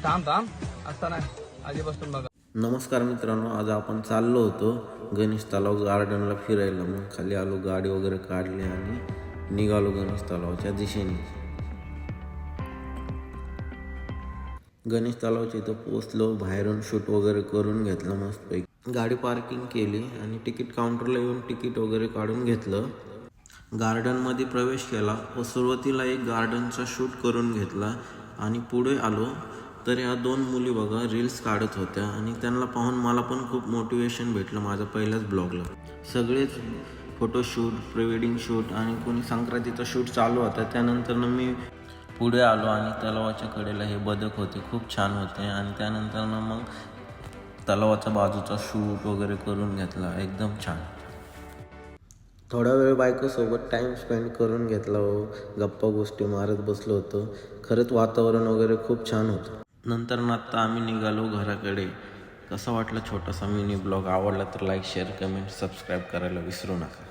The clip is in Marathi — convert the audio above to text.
थांब थांब असताना आधीपासून बघा. नमस्कार मित्रांनो, आज आपण चाललो होतो गणेश तलाव गार्डनला फिरायला. मग खाली आलो, गाडी वगैरे काढली आणि निघालो गणेश तलावाच्या दिशेने. गणेश तलावाच्या इथं पोचलो, बाहेरून शूट वगैरे करून घेतलं मस्तपैकी. गाडी पार्किंग केली आणि तिकीट काउंटरला येऊन तिकीट वगैरे काढून घेतलं. गार्डनमध्ये प्रवेश केला व सुरुवातीला एक गार्डनचा शूट करून घेतला आणि पुढे आलो तर ह्या दोन मुली बघा रील्स काढत होत्या आणि त्यांना पाहून मला पण खूप मोटिवेशन भेटलं माझ्या पहिल्याच ब्लॉगला. सगळेच फोटोशूट, प्री वेडिंग शूट आणि कोणी संक्रांतीचा शूट चालू होता. त्यानंतर मी पुढे आलो आणि तलावाच्या कडेला हे बदक होते, खूप छान होते. आणि त्यानंतर मग तलावाच्या बाजूचा शूट वगैरे करून घेतला, एकदम छान. थोडा वेळ बायकोसोबत टाईम स्पेंड करून घेतला व गप्पा गोष्टी मारत बसलो होतो. खरंच वातावरण वगैरे खूप छान होतं. नंतर आता आम्ही निघालो घराकडे. कसा वाटला छोटासा मिनी ब्लॉग? आवडला तर लाईक, शेअर, कमेंट, सबस्क्राईब करायला विसरू नका.